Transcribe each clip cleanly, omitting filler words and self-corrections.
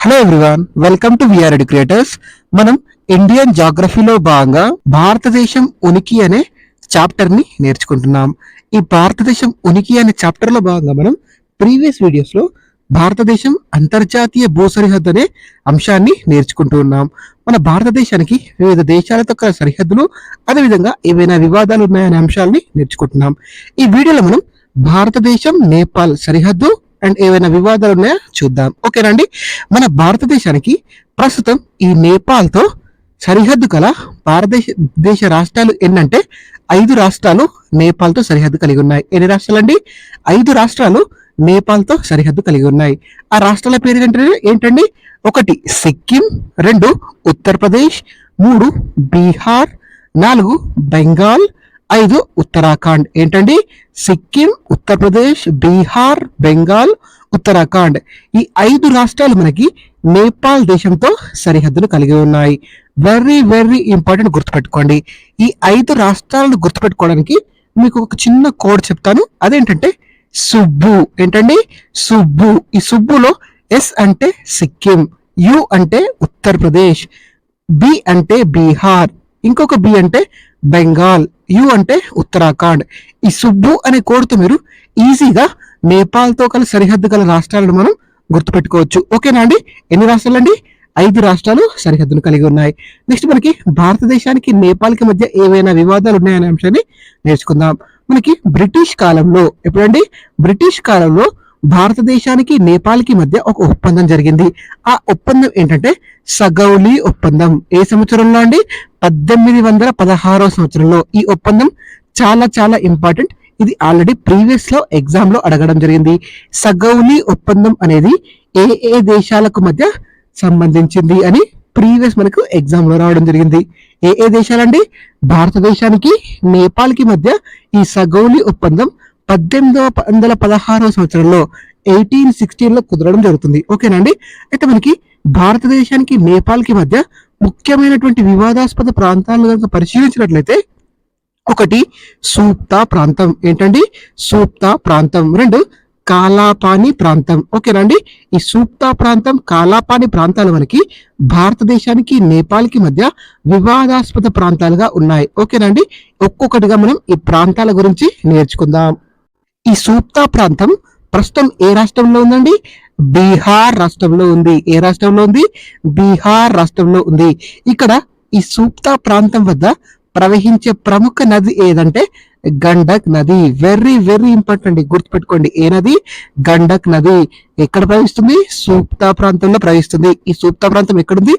Hello everyone, welcome to V R educators. మనం Indian జాగ్రఫీలో భాగంగా భారతదేశం ఉనికి అనే చాప్టర్ ని నేర్చుకుంటున్నాం. ఈ భారతదేశం ఉనికి అనే చాప్టర్ లో భాగంగా మనం ప్రీవియస్ వీడియోస్ లో భారతదేశం అంతర్జాతీయ భూ సరిహద్దు అనే అంశాన్ని నేర్చుకుంటూ ఉన్నాం. మన భారతదేశానికి వివిధ దేశాలతో కల సరిహద్దులు, అదేవిధంగా ఏవైనా వివాదాలు ఉన్నాయనే అంశాలని నేర్చుకుంటున్నాం. ఈ వీడియోలో మనం భారతదేశం నేపాల్ సరిహద్దు అండ్ ఏవైనా వివాదాలు ఉన్నాయా చూద్దాం. ఓకేనండి. మన భారతదేశానికి ప్రస్తుతం ఈ నేపాల్ తో సరిహద్దు కల భారతదేశ రాష్ట్రాలు ఎన్నంటే 5 రాష్ట్రాలు నేపాల్ తో సరిహద్దు కలిగి ఉన్నాయి. ఎన్ని రాష్ట్రాలు అండి? 5 రాష్ట్రాలు నేపాల్ తో సరిహద్దు కలిగి ఉన్నాయి. ఆ రాష్ట్రాల పేరు ఏంటండి? 1 సిక్కిం, 2 ఉత్తరప్రదేశ్, 3 బీహార్, 4 బెంగాల్, 5 ఉత్తరాఖండ్. ఏంటండి? సిక్కిం, ఉత్తరప్రదేశ్, బీహార్, బెంగాల్, ఉత్తరాఖండ్. ఈ 5 రాష్ట్రాలు మనకి నేపాల్ దేశంతో సరిహద్దును కలిగి ఉన్నాయి. వెరీ వెరీ ఇంపార్టెంట్, గుర్తుపెట్టుకోండి. ఈ 5 రాష్ట్రాలను గుర్తుపెట్టుకోవడానికి మీకు ఒక చిన్న కోడ్ చెప్తాను. అదేంటంటే సుబ్బు. ఏంటండి? సుబ్బు. ఈ సుబ్బులో ఎస్ అంటే సిక్కిం, యు అంటే ఉత్తరప్రదేశ్, బి అంటే బీహార్, ఇంకొక బి అంటే బెంగాల్, యు అంటే ఉత్తరాఖండ్. ఈ సుబ్బు అనే కోడ్తో మీరు ఈజీగా నేపాల్తో కల సరిహద్దు గల రాష్ట్రాలను మనం గుర్తుపెట్టుకోవచ్చు. ఓకేనా అండి? ఎన్ని రాష్ట్రాలు అండి? 5 రాష్ట్రాలు సరిహద్దును కలిగి ఉన్నాయి. నెక్స్ట్ మనకి భారతదేశానికి నేపాల్కి మధ్య ఏవైనా వివాదాలు ఉన్నాయనే అంశాన్ని నేర్చుకుందాం. మనకి బ్రిటిష్ కాలంలో, ఎప్పుడండి? బ్రిటిష్ కాలంలో భారతదేశానికి నేపాల్కి మధ్య ఒక ఒప్పందం జరిగింది. ఆ ఒప్పందం ఏంటంటే సగౌలీ ఒప్పందం. ఏ సంవత్సరంలో అండి? 1816వ సంవత్సరంలో. ఈ ఒప్పందం చాలా చాలా ఇంపార్టెంట్. ఇది ఆల్రెడీ ప్రీవియస్ లో ఎగ్జామ్ లో అడగడం జరిగింది. సగౌలీ ఒప్పందం అనేది ఏ ఏ దేశాలకు మధ్య సంబంధించింది అని ప్రీవియస్ మనకు ఎగ్జామ్ లో రావడం జరిగింది. ఏ ఏ దేశాలండి? భారతదేశానికి నేపాల్కి మధ్య ఈ సగౌలీ ఒప్పందం 1816వ సంవత్సరంలో 1816 లో కుదరడం జరుగుతుంది. ఓకేనండి. అయితే మనకి భారతదేశానికి నేపాల్కి మధ్య ముఖ్యమైనటువంటి వివాదాస్పద ప్రాంతాలను కనుక పరిశీలించినట్లయితే 1 సూప్తా ప్రాంతం. ఏంటండి? సూప్తా ప్రాంతం. 2 కాలాపాని ప్రాంతం. ఓకేనండి. ఈ సూప్తా ప్రాంతం, కాలాపాని ప్రాంతాలు మనకి భారతదేశానికి నేపాల్కి మధ్య వివాదాస్పద ప్రాంతాలుగా ఉన్నాయి. ఓకేనండి. ఒక్కొక్కటిగా మనం ఈ ప్రాంతాల గురించి నేర్చుకుందాం. ఈ సూప్తా ప్రాంతం ప్రస్తుతం ఏ రాష్ట్రంలో ఉందండి? బీహార్ రాష్ట్రంలో ఉంది. ఏ రాష్ట్రంలో ఉంది? బీహార్ రాష్ట్రంలో ఉంది. ఇక్కడ ఈ సూప్తా ప్రాంతం వద్ద ప్రవహించే ప్రముఖ నది ఏదంటే గండక్ నది. వెరీ వెరీ ఇంపార్టెంట్, గుర్తుపెట్టుకోండి. ఏ నది? గండక్ నది. ఎక్కడ ప్రవహిస్తుంది? సూప్తా ప్రాంతంలో ప్రవహిస్తుంది. ఈ సూప్తా ప్రాంతం ఎక్కడుంది?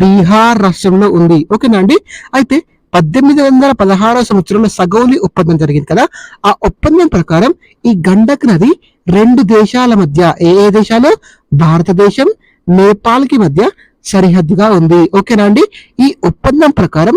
బీహార్ రాష్ట్రంలో ఉంది. ఓకేనా అండి? అయితే 1816వ సంవత్సరంలో సగౌలీ ఒప్పందం జరిగింది కదా. ఆ ఒప్పందం ప్రకారం ఈ గండక్ నది 2 దేశాల మధ్య, ఏ ఏ దేశాలు? భారతదేశం, నేపాల్కి మధ్య సరిహద్దుగా ఉంది. ఓకేనా అండి? ఈ ఒప్పందం ప్రకారం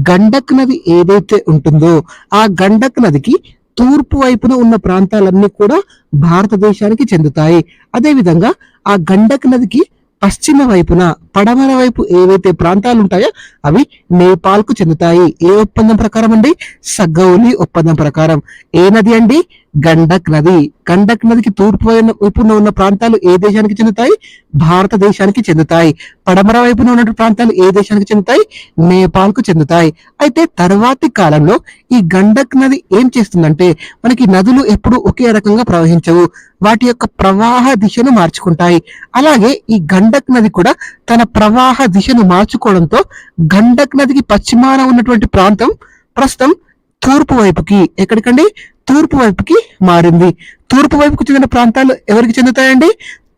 గండక్ నది ఏదైతే ఉంటుందో ఆ గండక్ నదికి తూర్పు వైపున ఉన్న ప్రాంతాలన్నీ కూడా భారతదేశానికి చెందుతాయి. అదేవిధంగా ఆ గండక్ నదికి పశ్చిమ వైపున, పడమర వైపు ఏవైతే ప్రాంతాలు ఉంటాయో అవి నేపాల్ కు చెందుతాయి. ఏ ఒప్పందం ప్రకారం అండి? సగౌలీ ఒప్పందం ప్రకారం. ఏ నది అండి? గండక్ నది. గండక్ నదికి తూర్పు వైపున ఉన్న ప్రాంతాలు ఏ దేశానికి చెందుతాయి? భారతదేశానికి చెందుతాయి. పడమర వైపున ఉన్న ప్రాంతాలు ఏ దేశానికి చెందుతాయి? నేపాల్ కు చెందుతాయి. అయితే తర్వాతి కాలంలో ఈ గండక్ నది ఏం చేస్తుందంటే, మనకి నదులు ఎప్పుడు ఒకే రకంగా ప్రవహించవు, వాటి యొక్క ప్రవాహ దిశను మార్చుకుంటాయి. అలాగే ఈ గండక్ నది కూడా తన ప్రవాహ దిశను మార్చుకోవడంతో గండక్ నదికి పశ్చిమాన ఉన్నటువంటి ప్రాంతం ప్రస్తుతం తూర్పు వైపుకి, ఎక్కడికండి? తూర్పు వైపుకి మారింది. తూర్పు వైపుకు చెందిన ప్రాంతాలు ఎవరికి చెందుతాయండి?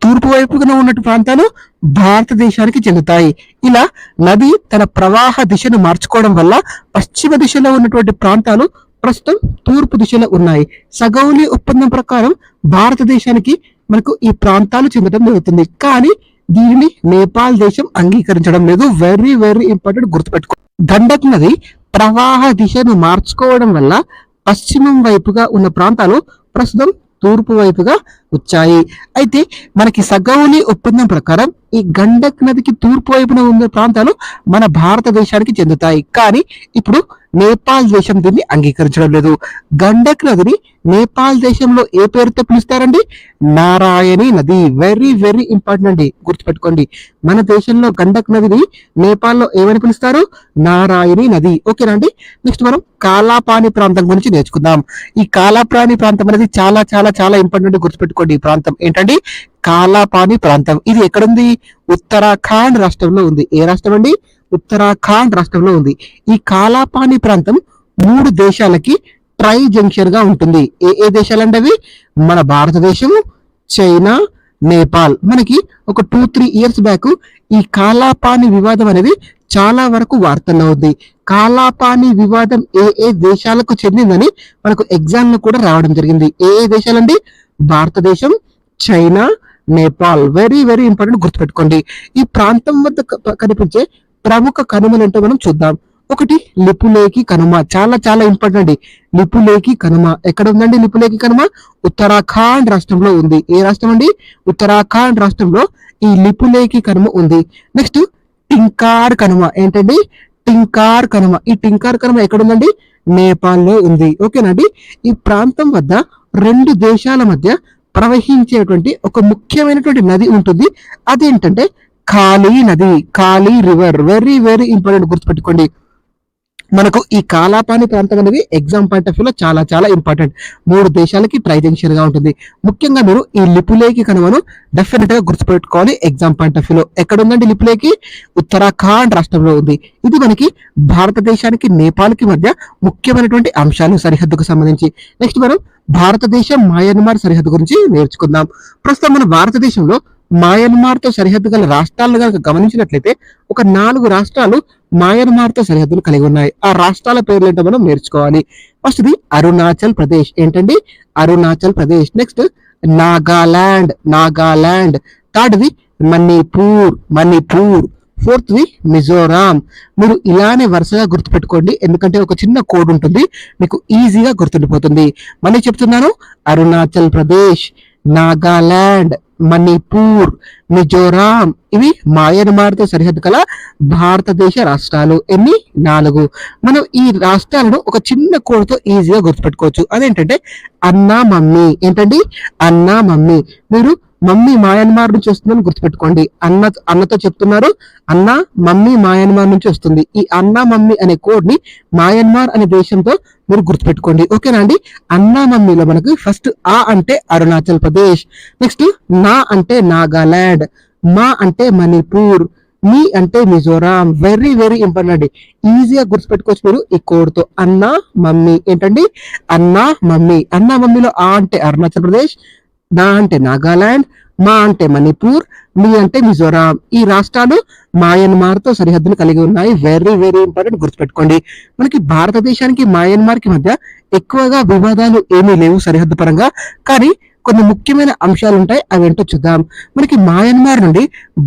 తూర్పు వైపున ఉన్నటువంటి ప్రాంతాలు భారతదేశానికి చెందుతాయి. ఇలా నది తన ప్రవాహ దిశను మార్చుకోవడం వల్ల పశ్చిమ దిశలో ఉన్నటువంటి ప్రాంతాలు ప్రస్తుతం తూర్పు దిశలో ఉన్నాయి. సగౌలీ ఒప్పందం ప్రకారం భారతదేశానికి మనకు ఈ ప్రాంతాలు చెందడం జరుగుతుంది. కానీ దీనిని నేపాల్ దేశం అంగీకరించడం లేదు. వెరీ వెరీ ఇంపార్టెంట్, గుర్తుపెట్టుకో. గండక్ నది ప్రవాహ దిశను మార్చుకోవడం వల్ల పశ్చిమం వైపుగా ఉన్న ప్రాంతాలు ప్రస్తుతం తూర్పు వైపుగా వచ్చాయి. అయితే మనకి సగౌలి ఒప్పందం ప్రకారం ఈ గండక్ నదికి తూర్పు వైపున ఉన్న ప్రాంతాలు మన భారతదేశానికి చెందుతాయి. కానీ ఇప్పుడు నేపాల్ దేశం దీన్ని అంగీకరించడం లేదు. గండక్ నదిని నేపాల్ దేశంలో ఏ పేరుతో పిలుస్తారండి? నారాయణి నది. వెరీ వెరీ ఇంపార్టెంట్ అండి, గుర్తుపెట్టుకోండి. మన దేశంలో గండక్ నదిని నేపాల్లో ఏమని పిలుస్తారు? నారాయణి నది. ఓకేనా అండి. నెక్స్ట్ మనం కాలాపాని ప్రాంతం గురించి నేర్చుకుందాం. ఈ కాలాపాని ప్రాంతం అనేది చాలా చాలా చాలా ఇంపార్టెంట్, గుర్తుపెట్టుకోండి. ఈ ప్రాంతం ఏంటండి? కాలాపాని ప్రాంతం. ఇది ఎక్కడుంది? ఉత్తరాఖండ్ రాష్ట్రంలో ఉంది. ఏ రాష్ట్రం అండి? ఉత్తరాఖండ్ రాష్ట్రంలో ఉంది. ఈ కాలాపాని ప్రాంతం 3 దేశాలకి ట్రై జంక్షన్ గా ఉంటుంది. ఏ ఏ దేశాలంటే అవి? మన భారతదేశం, చైనా, నేపాల్. మనకి ఒక 2-3 ఇయర్స్ బ్యాక్ ఈ కాలాపాని వివాదం అనేది చాలా వరకు వార్తల్లో ఉంది. కాలాపాని వివాదం ఏ ఏ దేశాలకు చెందిందని మనకు ఎగ్జామ్ లో కూడా రావడం జరిగింది. ఏ ఏ దేశాలండి? భారతదేశం, China, Nepal. Very very important, గుర్తుపెట్టుకోండి. ఈ ప్రాంతం వద్ద కనిపించే ప్రముఖ కనుమలు ఏంటో మనం చూద్దాం. ఒకటి లిపులేఖి కనుమ, చాలా చాలా ఇంపార్టెంట్ అండి. లిపులేఖి కనుమ ఎక్కడ ఉందండి? లిపులేఖి కనుమ ఉత్తరాఖండ్ రాష్ట్రంలో ఉంది. ఏ రాష్ట్రం అండి? ఉత్తరాఖండ్ రాష్ట్రంలో ఈ లిపులేఖి కనుమ ఉంది. నెక్స్ట్ టింకార్ కనుమ. ఏంటండి? టింకార్ కనుమ. ఈ టింకార్ కనుమ ఎక్కడ ఉందండి? నేపాల్లో ఉంది. ఓకేనండి. ఈ ప్రాంతం వద్ద 2 దేశాల మధ్య ప్రవహించేటువంటి ఒక ముఖ్యమైనటువంటి నది ఉంటుంది. అదేంటంటే కాళీ నది, కాళీ రివర్. వెరీ వెరీ ఇంపార్టెంట్, గుర్తుపెట్టుకోండి. మనకు ఈ కాలాపాని ప్రాంతం అనేది ఎగ్జామ్ పాయింట్ ఆఫ్ వ్యూలో చాలా చాలా ఇంపార్టెంట్. 3 దేశాలకి ట్రై జంక్షన్ గా ఉంటుంది. ముఖ్యంగా మీరు ఈ లిపులేఖి కనుమను డెఫినెట్ గా గుర్తుపెట్టుకోవాలి ఎగ్జామ్ పాయింట్ ఆఫ్ వ్యూలో. ఎక్కడ ఉందండి లిపులేఖి? ఉత్తరాఖండ్ రాష్ట్రంలో ఉంది. ఇది మనకి భారతదేశానికి నేపాల్ కి మధ్య ముఖ్యమైనటువంటి అంశాలు సరిహద్దుకు సంబంధించి. నెక్స్ట్ మనం భారతదేశం మయన్మార్ సరిహద్దు గురించి నేర్చుకుందాం. ప్రస్తుతం మన భారతదేశంలో మయన్మార్ తో సరిహద్దు గల రాష్ట్రాలను కనుక గమనించినట్లయితే ఒక 4 రాష్ట్రాలు మయన్మార్ తో సరిహద్దులు కలిగి ఉన్నాయి. ఆ రాష్ట్రాల పేర్లు ఏంటో మనం నేర్చుకోవాలి. ఫస్ట్ది అరుణాచల్ ప్రదేశ్. ఏంటండి? అరుణాచల్ ప్రదేశ్. నెక్స్ట్ నాగాలాండ్, నాగాలాండ్. థర్డ్ది మణిపూర్, మణిపూర్. ఫోర్త్ది మిజోరాం. మీరు ఇలానే వరుసగా గుర్తుపెట్టుకోండి, ఎందుకంటే ఒక చిన్న కోడ్ ఉంటుంది, మీకు ఈజీగా గుర్తుండిపోతుంది. మళ్ళీ చెప్తున్నాను, అరుణాచల్ ప్రదేశ్, నాగాలాండ్, మణిపూర్, మిజోరాం. ఇవి మయన్మార్తో సరిహద్దు కల భారతదేశ రాష్ట్రాలు. ఎన్ని? 4. మనం ఈ రాష్ట్రాలను ఒక చిన్న కోడ్తో ఈజీగా గుర్తుపెట్టుకోవచ్చు. అదేంటంటే అన్నా మమ్మీ. ఏంటండి? అన్నా మమ్మీ. మీరు మమ్మీ మయన్మార్ నుంచి వస్తుందని గుర్తుపెట్టుకోండి. అన్నతో చెప్తున్నారు, అన్న మమ్మీ మయన్మార్ నుంచి వస్తుంది. ఈ అన్న మమ్మీ అనే కోడ్ ని మయన్మార్ అనే దేశంతో మీరు గుర్తుపెట్టుకోండి. ఓకేనా అండి. అన్నా మమ్మీలో మనకు ఫస్ట్ ఆ అంటే అరుణాచల్ ప్రదేశ్, నెక్స్ట్ నా అంటే నాగాలాండ్, మా అంటే మణిపూర్, మీ అంటే మిజోరాం. వెరీ వెరీ ఇంపార్టెంట్ అండి, ఈజీగా గుర్తుపెట్టుకోవచ్చు మీరు ఈ కోడ్ తో. అన్నా మమ్మీ. ఏంటండి? అన్నా మమ్మీ. అన్నా మమ్మీలో ఆ అంటే అరుణాచల్ ప్రదేశ్, నా అంటే నాగాలాండ్, మా అంటే మణిపూర్, మీ అంటే మిజోరాం. ఈ రాష్ట్రాలు మయన్మార్ తో సరిహద్దును కలిగి ఉన్నాయి. వెరీ వెరీ ఇంపార్టెంట్, గుర్తుపెట్టుకోండి. మనకి భారతదేశానికి మయన్మార్ కి మధ్య ఎక్కువగా వివాదాలు ఏమీ లేవు సరిహద్దు పరంగా, కానీ కొన్ని ముఖ్యమైన అంశాలు ఉంటాయి. అవి ఏంటో చూద్దాం. మనకి మయన్మార్ నుండి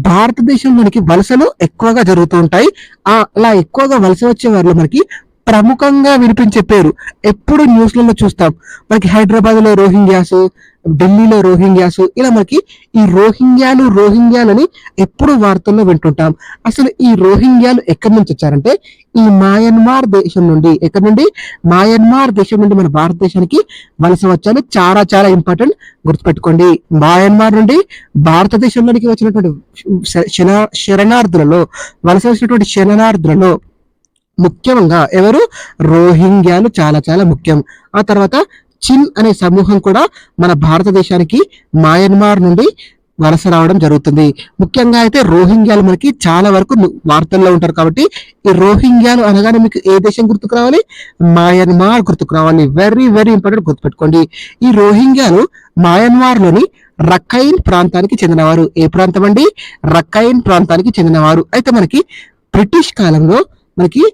భారతదేశంలోనికి వలసలు ఎక్కువగా జరుగుతూ ఉంటాయి. అలా ఎక్కువగా వలస వచ్చే వారిలో మనకి ప్రముఖంగా వినిపించే పేరు ఎప్పుడు న్యూస్లలో చూస్తాం. మనకి హైదరాబాద్ లో రోహింగ్యాస్, ఢిల్లీలో రోహింగ్యాస్, ఇలా మనకి ఈ రోహింగ్యాలని ఎప్పుడు వార్తల్లో వింటుంటాం. అసలు ఈ రోహింగ్యాలు ఎక్కడి నుంచి వచ్చారంటే ఈ మయన్మార్ దేశం నుండి. ఎక్కడి నుండి? మయన్మార్ దేశం నుండి మన భారతదేశానికి వలస వచ్చారు. చాలా చాలా ఇంపార్టెంట్, గుర్తుపెట్టుకోండి. మయన్మార్ నుండి భారతదేశంలోనికి వచ్చినటువంటి శరణార్థులలో, వలస వచ్చినటువంటి శరణార్థులలో ముఖ్యంగా ఎవరు? రోహింగ్యాలు చాలా చాలా ముఖ్యం. ఆ తర్వాత చిన్ అనే సమూహం కూడా మన భారతదేశానికి మయన్మార్ నుండి వలస రావడం జరుగుతుంది. ముఖ్యంగా అయితే రోహింగ్యాలు మనకి చాలా వరకు వార్తల్లో ఉంటారు. కాబట్టి ఈ రోహింగ్యాలు అనగానే మీకు ఏ దేశం గుర్తుకు రావాలి? మయన్మార్ గుర్తుకు రావాలి. వెరీ వెరీ ఇంపార్టెంట్, గుర్తుపెట్టుకోండి. ఈ రోహింగ్యాలు మయన్మార్ లోని రఖైన్ ప్రాంతానికి చెందినవారు. ఏ ప్రాంతం అండి? రఖైన్ ప్రాంతానికి చెందినవారు. అయితే మనకి బ్రిటిష్ కాలంలో మనకి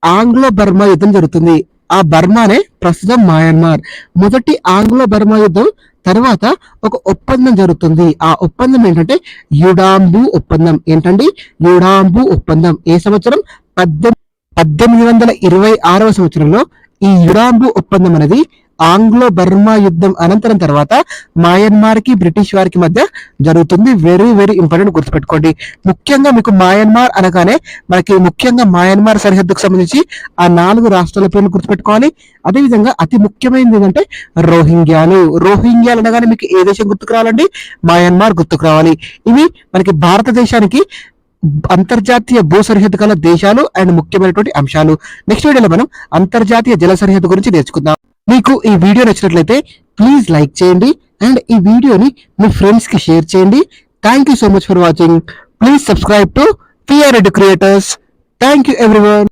ఆంగ్లో బర్మా యుద్ధం జరుగుతుంది. ఆ బర్మానే ప్రస్తుతం మయన్మార్. మొదటి ఆంగ్లో బర్మా యుద్ధం తర్వాత ఒక ఒప్పందం జరుగుతుంది. ఆ ఒప్పందం ఏంటంటే యుడాంబు ఒప్పందం. ఏంటండి? యుడాంబు ఒప్పందం. ఏ సంవత్సరం? 1826వ సంవత్సరంలో ఈ యుడాంబు ఒప్పందం అనేది ఆంగ్లో బర్మా యుద్ధం అనంతరం తర్వాత మయన్మార్ కి బ్రిటిష్ వారికి మధ్య జరుగుతుంది. వెరీ వెరీ ఇంపార్టెంట్, గుర్తుపెట్టుకోండి. ముఖ్యంగా మీకు మయన్మార్ అనగానే మనకి ముఖ్యంగా మయన్మార్ సరిహద్దుకు సంబంధించి ఆ 4 రాష్ట్రాల పేర్లు గుర్తుపెట్టుకోవాలి. అదేవిధంగా అతి ముఖ్యమైనది ఏంటంటే రోహింగ్యాలు అనగానే మీకు ఏ దేశం గుర్తుకు రావాలండి? మయన్మార్ గుర్తుకు రావాలి. ఇవి మనకి భారతదేశానికి అంతర్జాతీయ భూ సరిహద్దు గల దేశాలు అండ్ ముఖ్యమైనటువంటి అంశాలు. నెక్స్ట్ వీడియోలో మనం అంతర్జాతీయ జల సరిహద్దు గురించి నేర్చుకుందాం. మీకు ఈ వీడియో నచ్చినట్లయితే ప్లీజ్ లైక్ చేయండి అండ్ ఈ వీడియోని మీ ఫ్రెండ్స్ కి షేర్ చేయండి. Thank you so much for watching. Please subscribe to PR Edu Creators. Thank you everyone.